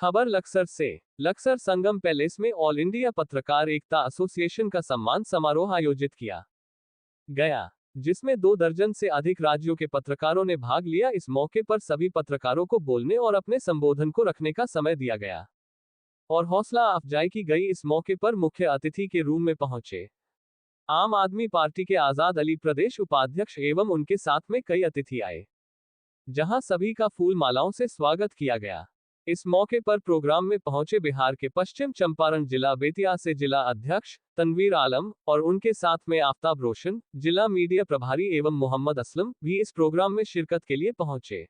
खबर लक्सर से। लक्सर संगम पैलेस में ऑल इंडिया पत्रकार एकता एसोसिएशन का सम्मान समारोह आयोजित किया गया, जिसमें 2 दर्जन से अधिक राज्यों के पत्रकारों ने भाग लिया। इस मौके पर सभी पत्रकारों को बोलने और अपने संबोधन को रखने का समय दिया गया और हौसला अफजाई की गई। इस मौके पर मुख्य अतिथि के रूम में पहुंचे आम आदमी पार्टी के आजाद अली प्रदेश उपाध्यक्ष एवं उनके साथ में कई अतिथि आए, जहां सभी का फूल मालाओं से स्वागत किया गया। इस मौके पर प्रोग्राम में पहुंचे बिहार के पश्चिम चंपारण जिला बेतिया से जिला अध्यक्ष तनवीर आलम और उनके साथ में आफ्ताब रोशन, जिला मीडिया प्रभारी एवं मोहम्मद असलम भी इस प्रोग्राम में शिरकत के लिए पहुंचे,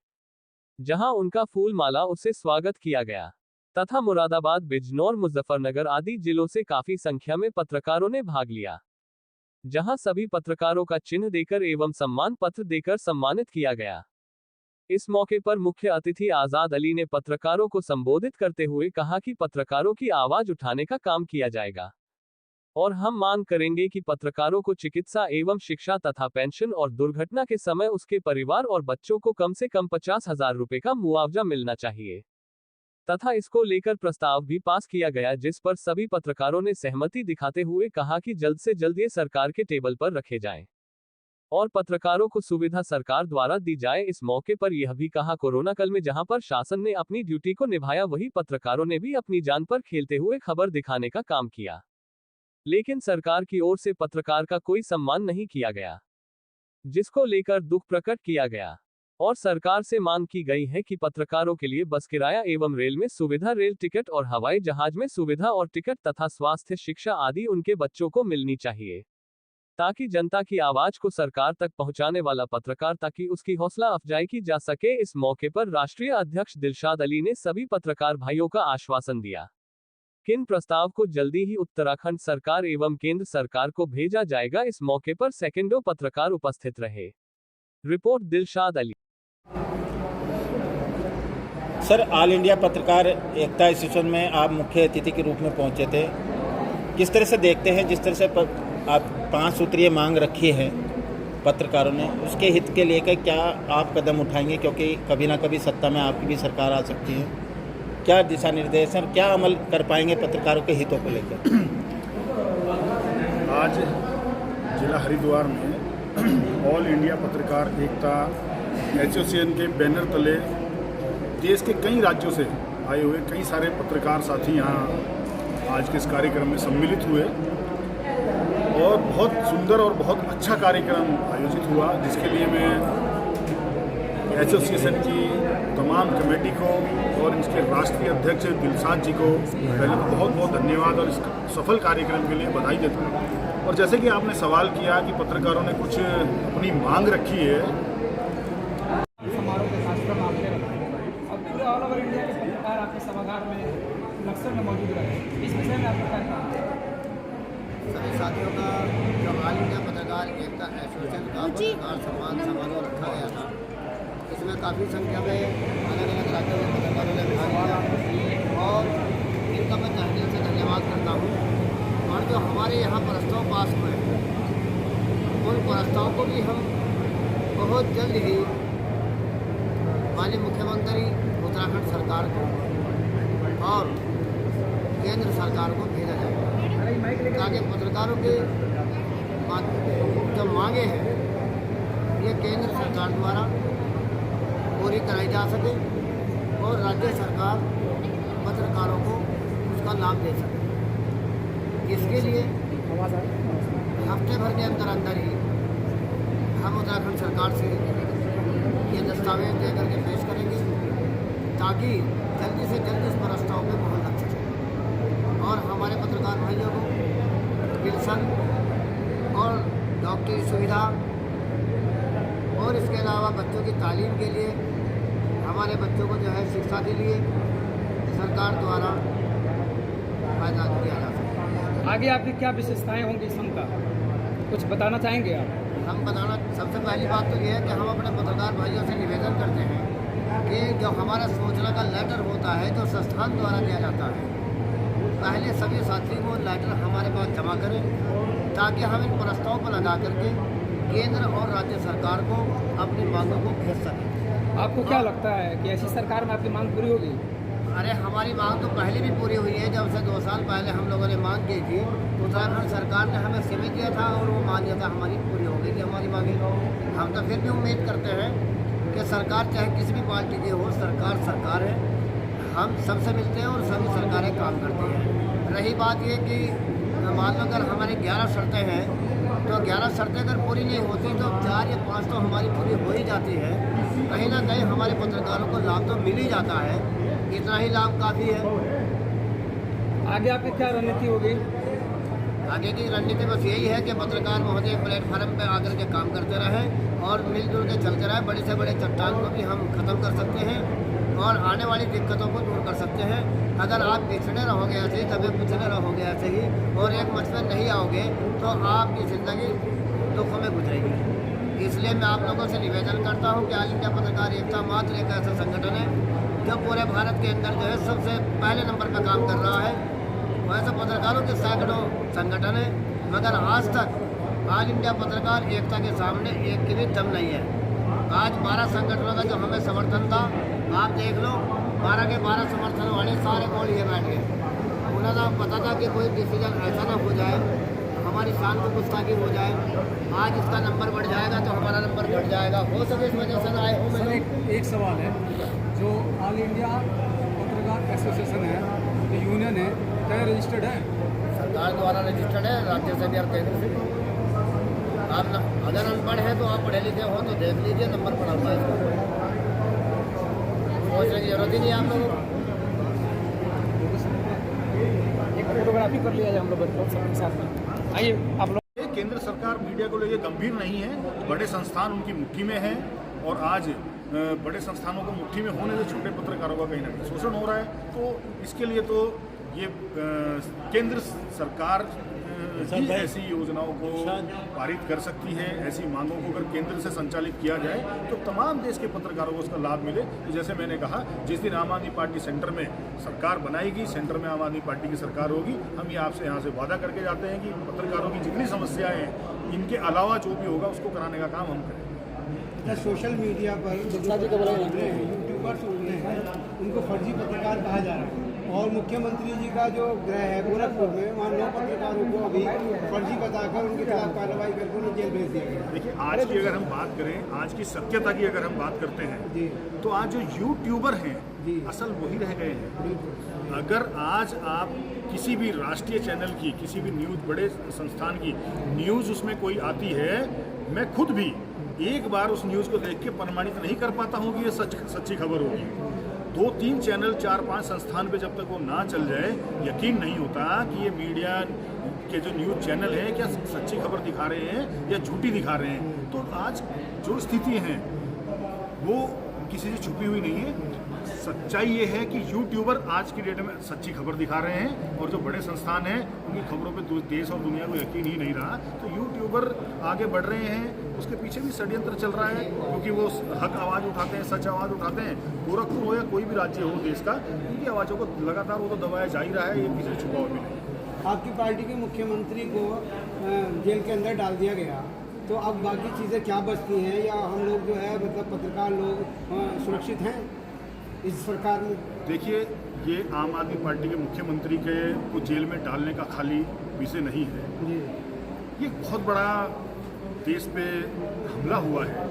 जहां उनका फूल मालाओं से स्वागत किया गया तथा मुरादाबाद, बिजनौर, मुजफ्फरनगर आदि जिलों से काफी संख्या में पत्रकारों ने भाग लिया, जहां सभी पत्रकारों का चिन्ह देकर एवं सम्मान पत्र देकर सम्मानित किया गया। इस मौके पर मुख्य अतिथि आजाद अली ने पत्रकारों को संबोधित करते हुए कहा कि पत्रकारों की आवाज उठाने का काम किया जाएगा और हम मांग करेंगे कि पत्रकारों को चिकित्सा एवं शिक्षा तथा पेंशन और दुर्घटना के समय उसके परिवार और बच्चों को कम से कम 50,000 रुपए का मुआवजा मिलना चाहिए तथा इसको लेकर प्रस्ताव भी पास किया गया, जिस पर सभी पत्रकारों ने सहमति दिखाते हुए कहा कि जल्द से जल्द ये सरकार के टेबल पर रखे जाएं और पत्रकारों को सुविधा सरकार द्वारा दी जाए। इस मौके पर यह भी कहा, कोरोना काल में जहां पर शासन ने अपनी ड्यूटी को निभाया, वही पत्रकारों ने भी अपनी जान पर खेलते हुए खबर दिखाने का काम किया, लेकिन सरकार की ओर से पत्रकार का कोई सम्मान नहीं किया गया, जिसको लेकर दुख प्रकट किया गया और सरकार से मांग की गई है कि पत्रकारों के लिए बस किराया एवं रेल में सुविधा, रेल टिकट और हवाई जहाज में सुविधा और टिकट तथा स्वास्थ्य, शिक्षा आदि उनके बच्चों को मिलनी चाहिए, ताकि जनता की आवाज को सरकार तक पहुंचाने वाला पत्रकार, ताकि उसकी हौसला अफजाई की जा सके। इस मौके पर राष्ट्रीय अध्यक्ष दिलशाद अली ने सभी पत्रकार भाइयों का आश्वासन दिया कि इन प्रस्ताव को जल्दी ही उत्तराखंड सरकार एवं केंद्र सरकार को भेजा जाएगा। इस मौके पर सैकड़ों पत्रकार उपस्थित रहे। Report Dilshad Ali. Sir, all India पत्रकार एकता एसोसिएशन में आप मुख्य अतिथि के रूप में पहुंचे थे, किस तरह से देखते हैं जिस तरह से आप 5 सूत्रीय मांग रखी है पत्रकारों ने, उसके हित के लेकर क्या आप कदम उठाएंगे, क्योंकि कभी ना कभी सत्ता में आपकी भी सरकार आ सकती है, क्या दिशा निर्देश और क्या अमल कर पाएंगे पत्रकारों के हितों को लेकर? आज जिला हरिद्वार में ऑल इंडिया पत्रकार एकता एसोसिएशन के बैनर तले देश के कई राज्यों से आए हुए कई सारे पत्रकार साथी यहाँ आज के इस कार्यक्रम में सम्मिलित हुए और बहुत सुंदर और बहुत अच्छा कार्यक्रम आयोजित हुआ, जिसके लिए मैं एसोसिएशन की तमाम कमेटी को और इसके राष्ट्रीय अध्यक्ष दिलशाद जी को पहले तो बहुत बहुत धन्यवाद और इस सफल कार्यक्रम के लिए बधाई देता हूँ। और जैसे कि आपने सवाल किया कि पत्रकारों ने कुछ अपनी मांग रखी है, समारोह के कार्यक्रम आपने रखा और पूरे ऑल ओवर इंडिया के पत्रकार आपके सभागार में लक्सर में मौजूद रहे, इस विषय में आपका क्या कहना है? सभी साथियों का जो ऑल इंडिया पत्रकार एकता एसोसिएशन का पत्रकार सम्मान समारोह रखा गया था, इसमें काफ़ी संख्या में अलग अलग राज्यों के पत्रकारों ने भाग लिया और इनका मैं तहे दिल से धन्यवाद करता हूँ। और जो हमारे यहाँ प्रस्ताव पास हुए हैं, उन प्रस्ताव को भी हम बहुत जल्द ही माननीय मुख्यमंत्री उत्तराखंड सरकार को और केंद्र सरकार को भेजा जाएगा, ताकि पत्रकारों के जो मांगे हैं ये केंद्र सरकार द्वारा पूरी कराई जा सके और राज्य सरकार पत्रकारों को उसका लाभ दे सके। इसके लिए हफ्ते भर के अंदर अंदर ही हम उत्तराखंड सरकार से ये दस्तावेज दे करके पेश करेंगे, ताकि जल्दी से जल्दी इस प्रस्ताव में मोहर लग सके और हमारे पत्रकार भाइयों को पेंशन और डॉक्टरी सुविधा और इसके अलावा बच्चों की तालीम के लिए हमारे बच्चों को जो है शिक्षा के लिए सरकार द्वारा फायदा दिया जा सकता है। आगे आपकी क्या विशेषताएं होंगी इस का कुछ बताना चाहेंगे आप? हम बताना, सबसे पहली बात तो ये है कि हम अपने पत्रकार भाइयों से निवेदन करते हैं कि जो हमारा सूचना का लेटर होता है जो संस्थान द्वारा दिया जाता है, पहले सभी साथी वो लेटर हमारे पास जमा करें, ताकि हम इन प्रस्ताव पर लगा करके केंद्र और राज्य सरकार को अपनी मांगों को भेज सकें। आपको क्या लगता है कि ऐसी सरकार में आपकी मांग पूरी होगी? अरे हमारी मांग तो पहले भी पूरी हुई है। जब से 2 साल पहले हम लोगों ने मांग की थी, उत्तराखंड सरकार ने हमें सीमित दिया था और वो मान्यता हमारी पूरी हो गई थी हमारी मांगे। हम तो फिर भी उम्मीद करते हैं कि सरकार चाहे किसी भी पार्टी की हो, सरकार सरकार है। हम सबसे मिलते हैं और सभी सरकारें काम करती हैं। रही बात ये कि मान लो अगर हमारी 11 शर्तें हैं, तो 11 शर्तें अगर पूरी नहीं होती तो 4 या 5 तो हमारी पूरी हो ही जाती है। कहीं ना कहीं हमारे पत्रकारों को लाभ तो मिल ही जाता है, इतना ही लाभ काफ़ी है। आगे आपकी क्या रणनीति होगी? आगे की रणनीति बस यही है कि पत्रकार महोदय प्लेटफार्म पर आकर के काम करते रहें और मिलजुल के चलते रहें। बड़े से बड़े चट्टान को भी हम ख़त्म कर सकते हैं और आने वाली दिक्कतों को दूर कर सकते हैं। अगर आप पिछड़े रहोगे ऐसे ही, तभी पिछड़े रहोगे ऐसे ही और एक मंच में नहीं आओगे तो आपकी ज़िंदगी दुखों में गुजरेगी। इसलिए मैं आप लोगों से निवेदन करता हूं कि ऑल इंडिया पत्रकार एकता मात्र एक ऐसा संगठन है जो पूरे भारत के अंदर जो है सबसे पहले नंबर पर काम कर रहा है। वैसे पत्रकारों के सैकड़ों संगठन है, मगर आज तक ऑल इंडिया पत्रकार एकता के सामने एक की भी दम नहीं है। आज 12 संगठनों का जो हमें समर्थन था, आप देख लो 12 के 12 समर्थन वाले सारे बोल ये बैठ गए। उन्हें तो पता था कि कोई डिसीजन ऐसा ना हो जाए, हमारी शान को गुस्ताखी हो जाए। आज इसका नंबर बढ़ जाएगा तो हमारा नंबर घट जाएगा, हो सके इस वजह से ना आए हो। सर एक सवाल है, जो ऑल इंडिया पत्रकार एसोसिएशन है, जो यूनियन है, क्या रजिस्टर्ड है? सरकार द्वारा रजिस्टर्ड है, राज्य से भी और केंद्र से भी। आप अगर अनपढ़ है तो आप पढ़े लिखे हो तो देख लीजिए, नंबर पड़ा हुआ है, सोचने की जरूरत ही नहीं है आप लोगों को। एक फोटोग्राफी कर लिया जाए हम लोग सबके साथ में। आइए आप लोग। केंद्र सरकार मीडिया को लेकर गंभीर नहीं है। बड़े संस्थान उनकी मुट्ठी में हैं और आज बड़े संस्थानों को मुट्ठी में होने से छोटे पत्रकारों का कहीं ना कहीं शोषण हो रहा है। तो इसके लिए तो ये केंद्र सरकार ही ऐसी योजनाओं को पारित कर सकती है। ऐसी मांगों को अगर केंद्र से संचालित किया जाए तो तमाम देश के पत्रकारों को उसका लाभ मिले। तो जैसे मैंने कहा, जिस दिन आम आदमी पार्टी सेंटर में सरकार बनाएगी, सेंटर में आम आदमी पार्टी की सरकार होगी, हम ये आपसे यहाँ से वादा करके जाते हैं कि पत्रकारों की जितनी समस्याएं हैं, इनके अलावा जो भी होगा उसको कराने का काम हम करेंगे। सोशल मीडिया पर यूट्यूबर्स हैं, उनको फर्जी पत्रकार कहा जा रहा है और मुख्यमंत्री जी का जो गृह है गोरखपुर में, वहाँ 9 पत्रकारों को अभी फर्जी बताकर उनके खिलाफ कार्रवाई करके उन्हें जेल भेज दिया गया। देखिए, आज की अगर हम बात करें, आज की सत्यता की अगर हम बात करते हैं जी, तो आज जो यूट्यूबर हैं जी, असल वही रह गए हैं। अगर आज आप किसी भी राष्ट्रीय चैनल की, किसी भी न्यूज़, बड़े संस्थान की न्यूज़ उसमें कोई आती है, मैं खुद भी एक बार उस न्यूज़ को देख के प्रमाणित नहीं कर पाता हूँ कि ये सच्ची खबर होगी। 2-3 चैनल, 4-5 संस्थान पे जब तक वो ना चल जाए, यकीन नहीं होता कि ये मीडिया के जो न्यूज़ चैनल हैं क्या सच्ची खबर दिखा रहे हैं या झूठी दिखा रहे हैं। तो आज जो स्थिति है वो किसी से छुपी हुई नहीं है। सच्चाई ये है कि यूट्यूबर आज की डेट में सच्ची खबर दिखा रहे हैं और जो बड़े संस्थान हैं उनकी खबरों पे देश और दुनिया को यकीन ही नहीं रहा। तो यूट्यूबर आगे बढ़ रहे हैं, उसके पीछे भी षड्यंत्र चल रहा है, क्योंकि वो हक आवाज़ उठाते हैं, सच आवाज़ उठाते हैं। गोरखपुर हो या कोई भी राज्य हो देश का, उनकी आवाज़ों को लगातार वो तो दबाया जा ही रहा है, ये किसी छुपा हुआ भी नहीं। आपकी पार्टी के मुख्यमंत्री को जेल के अंदर डाल दिया गया, तो अब बाकी चीज़ें क्या बचती हैं, या हम लोग जो है मतलब पत्रकार लोग सुरक्षित हैं इस सरकार में? देखिए, ये आम आदमी पार्टी के मुख्यमंत्री को जेल में डालने का खाली विषय नहीं है। जी, ये बहुत बड़ा देश पे हमला हुआ है।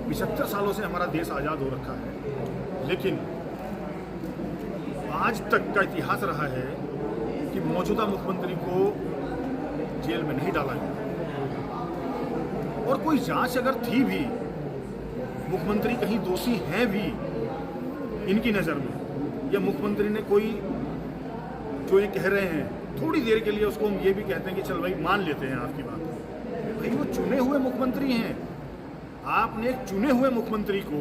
75 सालों से हमारा देश आज़ाद हो रखा है, लेकिन आज तक का इतिहास रहा है कि मौजूदा मुख्यमंत्री को जेल में नहीं डाला गया। और कोई जांच अगर थी भी, मुख्यमंत्री कहीं दोषी हैं भी इनकी नज़र में, या मुख्यमंत्री ने कोई जो ये कह रहे हैं थोड़ी देर के लिए उसको हम ये भी कहते हैं कि चल भाई मान लेते हैं आपकी बात, भाई वो चुने हुए मुख्यमंत्री हैं। आपने एक चुने हुए मुख्यमंत्री को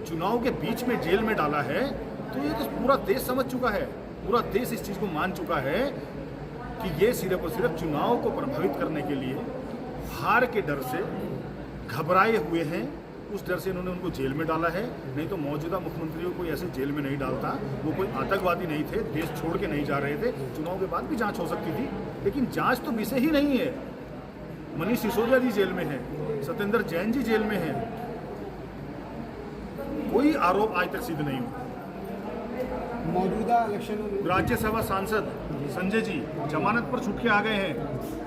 चुनाव के बीच में जेल में डाला है, तो ये तो पूरा देश समझ चुका है, पूरा देश इस चीज़ को मान चुका है कि ये सिर्फ और सिर्फ चुनाव को प्रभावित करने के लिए हार के डर से घबराए हुए हैं। उस डर से इन्होंने उनको जेल में डाला है, नहीं तो मौजूदा मुख्यमंत्री को कोई ऐसे जेल में नहीं डालता। वो कोई आतंकवादी नहीं थे, देश छोड़ के नहीं जा रहे थे। चुनाव के बाद भी जांच हो सकती थी, लेकिन जांच तो विषय ही नहीं है। मनीष सिसोदिया जी जेल में हैं, सत्येंद्र जैन जी जेल में हैं, कोई आरोप आज तक सिद्ध नहीं हुआ। मौजूदा इलेक्शन राज्यसभा सांसद संजय जी जमानत पर छूट के आ गए हैं,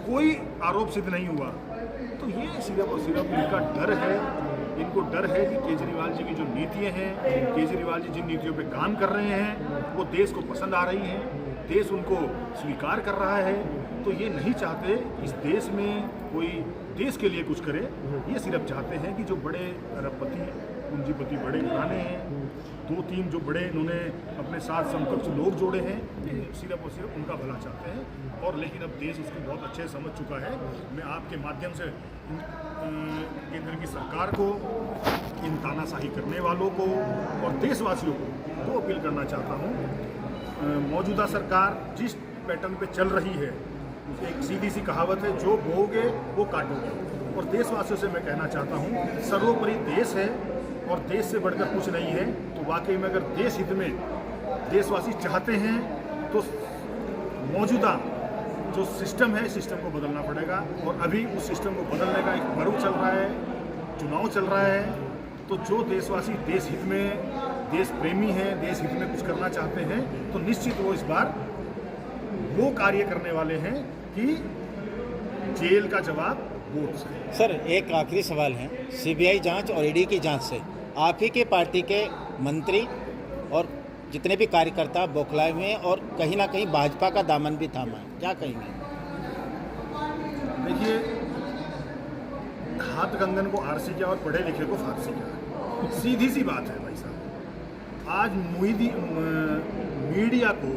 कोई आरोप सिद्ध नहीं हुआ। तो ये सिर्फ और सिर्फ इनका डर है, इनको डर है कि केजरीवाल जी की जो नीतियाँ हैं, केजरीवाल जी जिन नीतियों पे काम कर रहे हैं वो देश को पसंद आ रही हैं, देश उनको स्वीकार कर रहा है। तो ये नहीं चाहते इस देश में कोई देश के लिए कुछ करे, ये सिर्फ चाहते हैं कि जो बड़े अरबपति पूंजीपति बड़े घराने हैं, 2-3 जो बड़े इन्होंने अपने साथ समकक्ष लोग जोड़े हैं, सिर्फ और सिर्फ उनका भला चाहते हैं। और लेकिन अब देश उसको बहुत अच्छे समझ चुका है। मैं आपके माध्यम से केंद्र की सरकार को, इन तानाशाही करने वालों को और देशवासियों को 2 अपील करना चाहता हूँ। मौजूदा सरकार जिस पैटर्न पे चल रही है, एक सीधी सी कहावत है, जो बोओगे वो काटोगे। और देशवासियों से मैं कहना चाहता हूँ, सर्वोपरि देश है और देश से बढ़कर कुछ नहीं है। तो वाकई में अगर देश हित में देशवासी चाहते हैं तो मौजूदा जो सिस्टम है, सिस्टम को बदलना पड़ेगा। और अभी उस सिस्टम को बदलने का एक पर्व चल रहा है, चुनाव चल रहा है। तो जो देशवासी देश हित में, देश प्रेमी हैं, देश हित में कुछ करना चाहते हैं, तो निश्चित वो इस बार वो कार्य करने वाले हैं कि जेल का जवाब वोट से। सर एक आखिरी सवाल है, सीबीआई जांच और ईडी की जांच से आप ही के पार्टी के मंत्री और जितने भी कार्यकर्ता बौखलाए हुए हैं और कहीं ना कहीं भाजपा का दामन भी थामा है, क्या कहेंगे? देखिए, हाथ कंगन को आरसी किया और पढ़े लिखे को फारसी किया, सीधी सी बात है भाई साहब। आज मीडिया को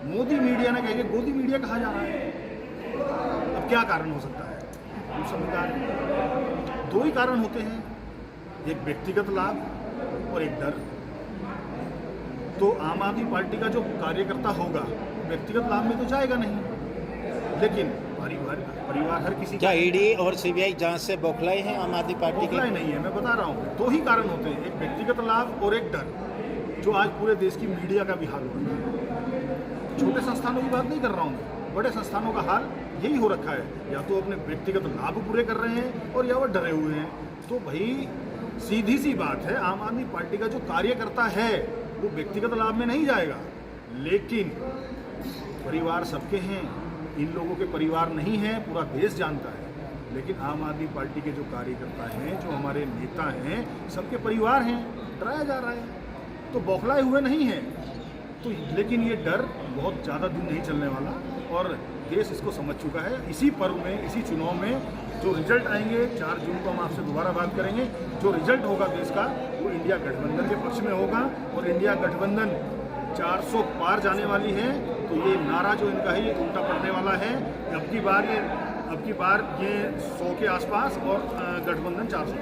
मोदी मीडिया ने कह के गोदी मीडिया कहा जा रहा है। अब क्या कारण हो सकता है? हम समझदार हैं। 2 ही कारण होते हैं, एक व्यक्तिगत लाभ और एक डर। तो आम आदमी पार्टी का जो कार्यकर्ता होगा व्यक्तिगत लाभ में तो जाएगा नहीं, लेकिन परिवार हर किसी क्या ईडी और सीबीआई जांच से बौखलाए हैं आम आदमी पार्टी के? नहीं है, मैं बता रहा हूँ। 2 ही कारण होते हैं, एक व्यक्तिगत लाभ और एक डर, जो आज पूरे देश की मीडिया का भी हाल हो रहा है। छोटे संस्थानों की बात नहीं कर रहा हूँ मैं, बड़े संस्थानों का हाल यही हो रखा है, या तो अपने व्यक्तिगत लाभ पूरे कर रहे हैं और या वो डरे हुए हैं। तो भाई सीधी सी बात है, आम आदमी पार्टी का जो कार्यकर्ता है वो व्यक्तिगत लाभ में नहीं जाएगा, लेकिन परिवार सबके हैं। इन लोगों के परिवार नहीं हैं, पूरा देश जानता है। लेकिन आम आदमी पार्टी के जो कार्यकर्ता हैं, जो हमारे नेता हैं, सबके परिवार हैं, डराया जा रहा है। तो बौखलाए हुए नहीं हैं। तो लेकिन ये डर बहुत ज़्यादा दिन नहीं चलने वाला और देश इसको समझ चुका है। इसी पर्व में, इसी चुनाव में जो रिजल्ट आएंगे, 4 जून को हम आपसे दोबारा बात करेंगे। जो रिजल्ट होगा देश का, वो इंडिया गठबंधन के पक्ष में होगा और इंडिया गठबंधन 400 पार जाने वाली है। तो ये नारा जो इनका है ये उल्टा पड़ने वाला है। अब की बार ये 100 के आसपास और गठबंधन 400।